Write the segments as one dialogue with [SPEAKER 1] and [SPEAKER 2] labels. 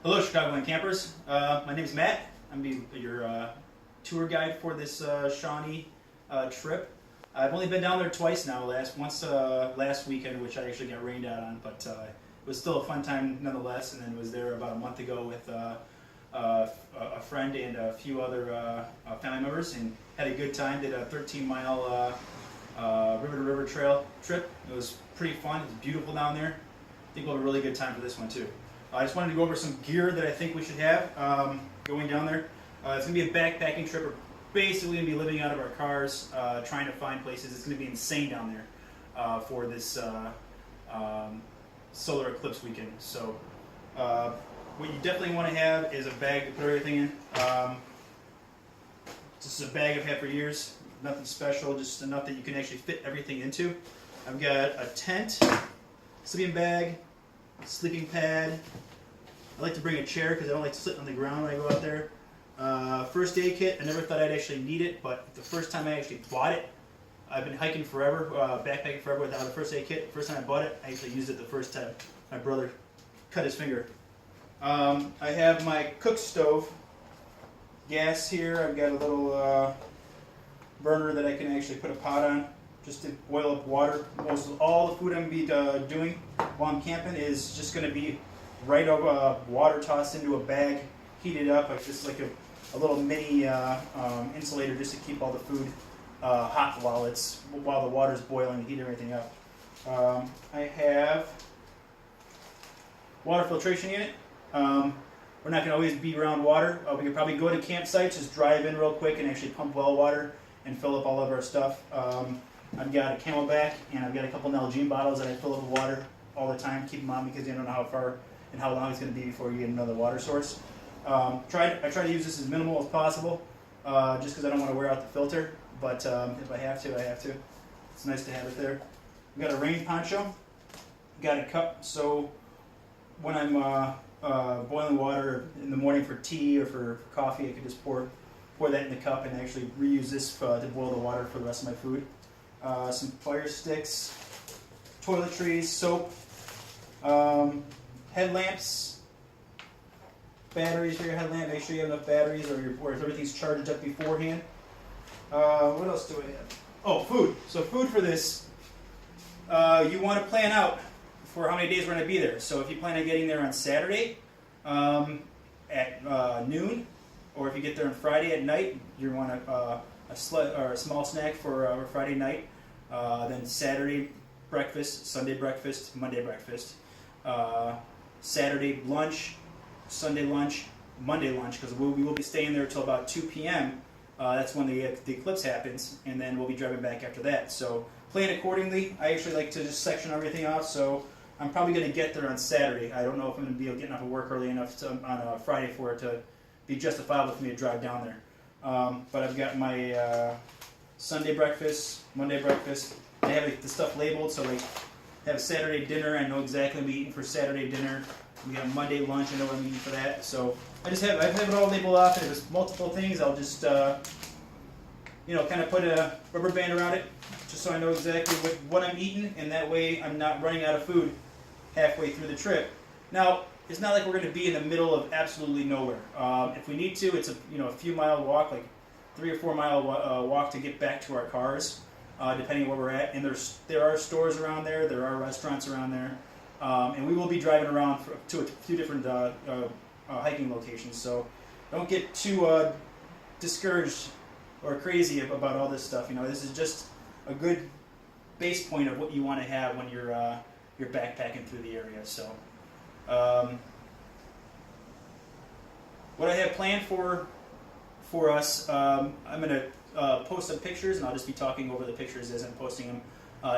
[SPEAKER 1] Hello, Chicagoland campers. My name is Matt. I'm your tour guide for this Shawnee trip. I've only been down there twice now. Last weekend, which I actually got rained out on, but it was still a fun time nonetheless. And then was there about a month ago with a friend and a few other family members, and had a good time. Did a 13-mile river-to-river trail trip. It was pretty fun. It was beautiful down there. I think we'll have a really good time for this one too. I just wanted to go over some gear that I think we should have going down there. It's going to be a backpacking trip. We're basically going to be living out of our cars, trying to find places. It's going to be insane down there for this solar eclipse weekend. So what you definitely want to have is a bag to put everything in. This is a bag I've had for years. Nothing special, just enough that you can actually fit everything into. I've got a tent, sleeping bag, sleeping pad. I like to bring a chair because I don't like to sit on the ground when I go out there. First aid kit. I never thought I'd actually need it, but the first time I actually bought it, I've been hiking forever, backpacking forever without a first aid kit. First time I bought it, I actually used it the first time my brother cut his finger. I have my cook stove, gas here. I've got a little burner that I can actually put a pot on just to boil up water. Most of all the food I'm going to be doing while I'm camping is just going to be right over water tossed into a bag, heated up. It's just like a little mini insulator just to keep all the food hot while the water's boiling and heating everything up. I have water filtration unit. We're not going to always be around water. We could probably go to campsites, just drive in real quick and actually pump well water and fill up all of our stuff. I've got a Camelback, and I've got a couple Nalgene bottles that I fill up with water all the time. Keep them on because you don't know how far and how long it's going to be before you get another water source. I try to use this as minimal as possible, just because I don't want to wear out the filter. But if I have to, I have to. It's nice to have it there. I've got a rain poncho. Got a cup, so when I'm boiling water in the morning for tea or for coffee, I can just pour that in the cup and actually reuse this to boil the water for the rest of my food. Some fire sticks, toiletries, soap, headlamps, batteries for your headlamp. Make sure you have enough batteries or if everything's charged up beforehand. What else do I have? Oh, food. So food for this, you want to plan out for how many days we're going to be there. So if you plan on getting there on Saturday at noon, or if you get there on Friday at night, you want a small snack for Friday night. Then Saturday breakfast, Sunday breakfast, Monday breakfast. Saturday lunch, Sunday lunch, Monday lunch, because we will be staying there until about 2 p.m. That's when the eclipse happens, and then we'll be driving back after that. So plan accordingly. I actually like to just section everything off, so I'm probably going to get there on Saturday. I don't know if I'm going to be getting off of work early enough on Friday for it to be justifiable for me to drive down there. But I've got my Sunday breakfast, Monday breakfast. I have the stuff labeled, so like have Saturday dinner. I know exactly what I'm eating for Saturday dinner. We have Monday lunch. I know what I'm eating for that. So I have it all labeled off. And if there's multiple things, I'll just kind of put a rubber band around it, just so I know exactly what I'm eating, and that way I'm not running out of food halfway through the trip. Now, it's not like we're going to be in the middle of absolutely nowhere. If we need to, it's a few mile walk, like 3 or 4 mile walk to get back to our cars, depending where we're at. And there are stores around there, there are restaurants around there, and we will be driving around to a few different hiking locations. So don't get too discouraged or crazy about all this stuff. This is just a good base point of what you want to have when you're backpacking through the area. So. What I have planned for us, I'm going to post some pictures, and I'll just be talking over the pictures as I'm posting them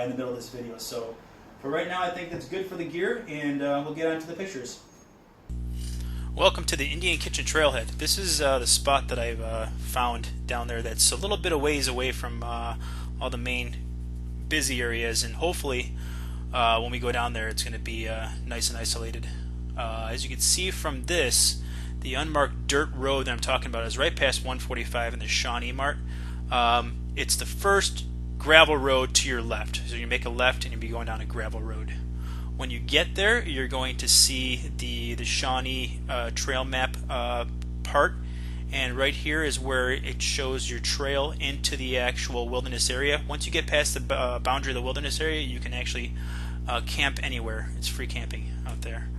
[SPEAKER 1] in the middle of this video. So for right now, I think that's good for the gear, and we'll get on to the pictures.
[SPEAKER 2] Welcome to the Indian Kitchen Trailhead. This is the spot that I've found down there that's a little bit of ways away from all the main busy areas, and hopefully when we go down there it's going to be nice and isolated. As you can see from this, the unmarked dirt road that I'm talking about is right past 145 in the Shawnee Mart. It's the first gravel road to your left. So you make a left and you'll be going down a gravel road. When you get there, you're going to see the Shawnee trail map part, and right here is where it shows your trail into the actual wilderness area. Once you get past the boundary of the wilderness area, you can actually camp anywhere. It's free camping out there.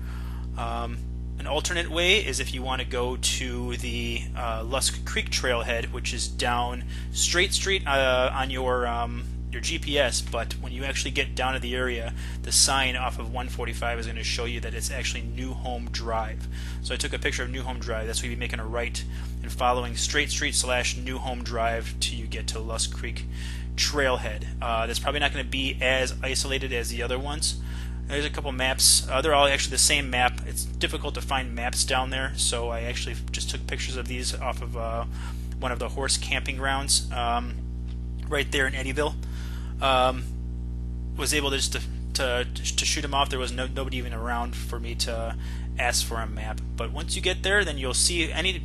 [SPEAKER 2] An alternate way is if you want to go to the Lusk Creek trailhead, which is down straight street on your GPS, but when you actually get down to the area, the sign off of 145 is going to show you that it's actually New Home Drive. So I took a picture of New Home Drive. That's where you'd be making a right and following straight street / New Home Drive till you get to Lusk Creek trailhead. That's probably not going to be as isolated as the other ones. There's a couple maps. They're all actually the same map. It's difficult to find maps down there, so I actually just took pictures of these off of one of the horse camping grounds right there in Eddyville. Was able to just to shoot them off. There was nobody even around for me to ask for a map. But once you get there, then you'll see any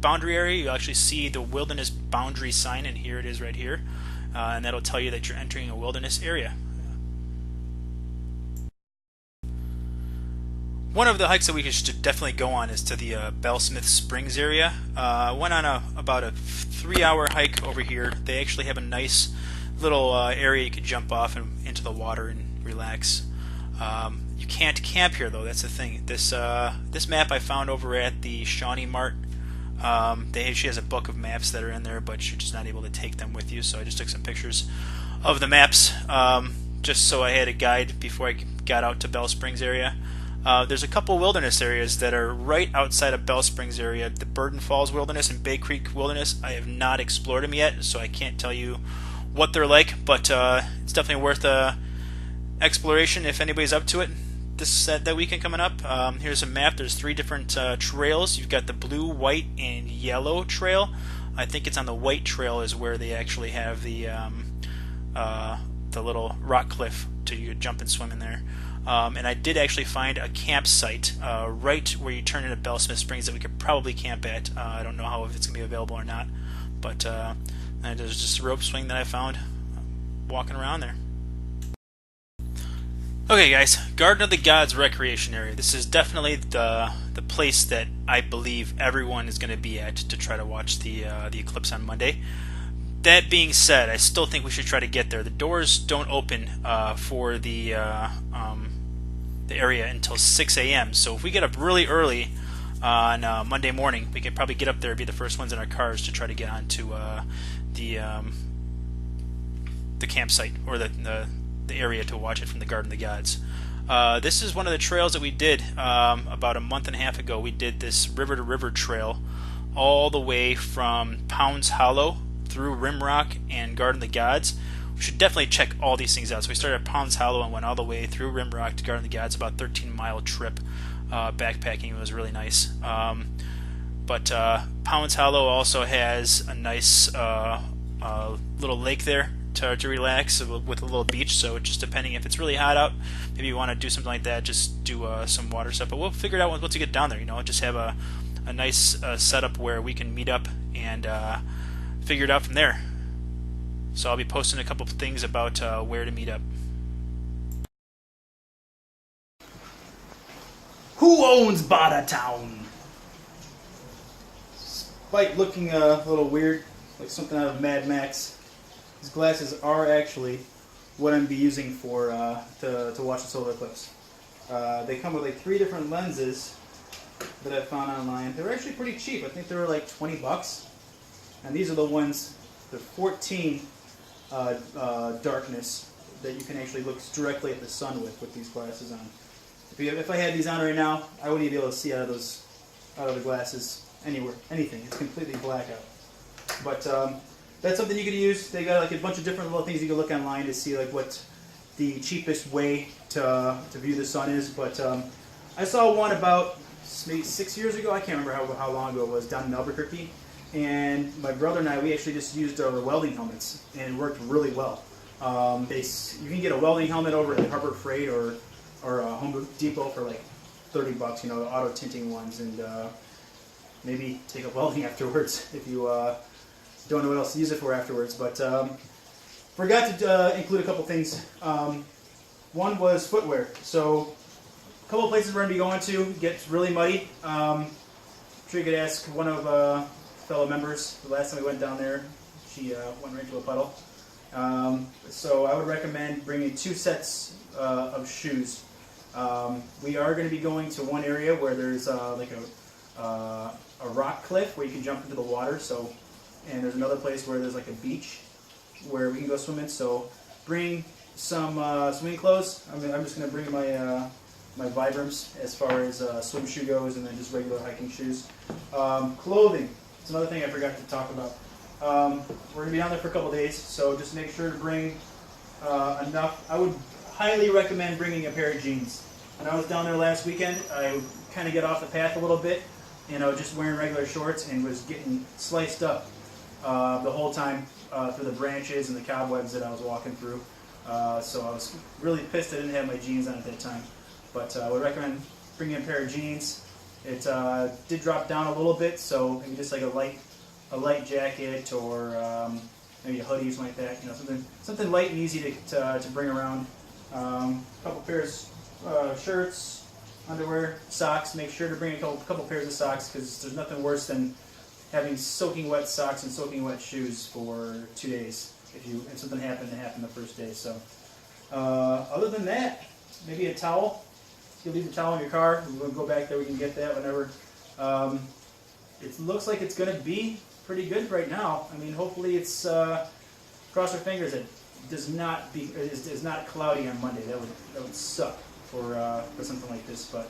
[SPEAKER 2] boundary area. You'll actually see the wilderness boundary sign, and here it is right here, and that'll tell you that you're entering a wilderness area. One of the hikes that we should definitely go on is to the Bellsmith Springs area. Went on about a 3-hour hike over here. They actually have a nice little area you could jump off and into the water and relax. You can't camp here though. That's the thing. This map I found over at the Shawnee Mart. She has a book of maps that are in there, but you're just not able to take them with you. So I just took some pictures of the maps, just so I had a guide before I got out to Bell Springs area. There's a couple wilderness areas that are right outside of Bell Springs area. The Burden Falls Wilderness and Bay Creek Wilderness. I have not explored them yet, so I can't tell you what they're like, but it's definitely worth exploration if anybody's up to it. That weekend coming up. Here's a map. There's 3 different trails. You've got the blue, white, and yellow trail. I think it's on the white trail is where they actually have the little rock cliff to jump and swim in there. And I did actually find a campsite right where you turn into Bellsmith Springs that we could probably camp at. I don't know if it's going to be available or not, but there's just a rope swing that I found walking around there. Okay guys, Garden of the Gods recreation area. This is definitely the place that I believe everyone is going to be at to try to watch the eclipse on Monday. That being said, I still think we should try to get there. The doors don't open for the area until 6 a.m. So if we get up really early on Monday morning, we can probably get up there and be the first ones in our cars to try to get onto the campsite or the area to watch it from the Garden of the Gods. This is one of the trails that we did about a month and a half ago. We did this river to river trail all the way from Pounds Hollow through Rimrock and Garden of the Gods. We should definitely check all these things out. So we started at Pounds Hollow and went all the way through Rimrock to Garden of the Gods, about a 13-mile trip backpacking. It was really nice. But Pounds Hollow also has a nice little lake there to relax with a little beach. So just depending if it's really hot out, maybe you want to do something like that, just do some water stuff. But we'll figure it out once we get down there. You know, just have a nice setup where we can meet up and figure it out from there. So I'll be posting a couple of things about where to meet up.
[SPEAKER 1] Who owns Bada Town? Despite looking a little weird, like something out of Mad Max, these glasses are actually what I'm be using for to watch the solar eclipse. They come with like 3 different lenses that I found online. They were actually pretty cheap. I think they were like $20. And these are the ones, the 14 darkness that you can actually look directly at the sun with these glasses on. If I had these on right now, I wouldn't even be able to see out of the glasses anywhere, anything. It's completely black out. But that's something you could use. They got like a bunch of different little things you can look online to see like what the cheapest way to view the sun is. But I saw one about maybe 6 years ago. I can't remember how long ago it was, down in Albuquerque. And my brother and I, we actually just used our welding helmets, and it worked really well. You can get a welding helmet over at Harbor Freight or Home Depot for like $30, you know, the auto tinting ones, and maybe take up welding afterwards if you don't know what else to use it for afterwards. But forgot to include a couple things. One was footwear. So a couple of places we're going to be going to gets really muddy. I'm sure you could ask one of fellow members. The last time we went down there, she went right into a puddle. So I would recommend bringing 2 sets of shoes. We are going to be going to one area where there's like a rock cliff where you can jump into the water. So, and there's another place where there's like a beach where we can go swimming. So bring some swimming clothes. I'm just going to bring my my Vibrams as far as swim shoe goes, and then just regular hiking shoes. Clothing. It's another thing I forgot to talk about. We're going to be down there for a couple days, so just make sure to bring enough. I would highly recommend bringing a pair of jeans. When I was down there last weekend, I would kind of get off the path a little bit, and I was just wearing regular shorts and was getting sliced up the whole time through the branches and the cobwebs that I was walking through. So I was really pissed I didn't have my jeans on at that time. But I would recommend bringing a pair of jeans. It did drop down a little bit, so maybe just like a light jacket or maybe a hoodie or something like that. You know, something light and easy to bring around. A couple pairs shirts, underwear, socks. Make sure to bring a couple pairs of socks, because there's nothing worse than having soaking wet socks and soaking wet shoes for 2 days if something happened to happen the first day. So other than that, maybe a towel. You leave the towel in your car. We'll go back there. We can get that whenever. It looks like it's going to be pretty good right now. I mean, hopefully it's cross our fingers. It is not cloudy on Monday. That would suck for something like this. But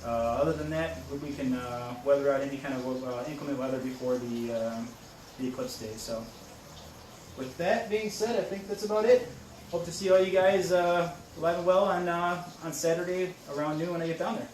[SPEAKER 1] other than that, we can weather out any kind of inclement weather before the eclipse day. So with that being said, I think that's about it. Hope to see all you guys alive and well on Saturday around noon when I get down there.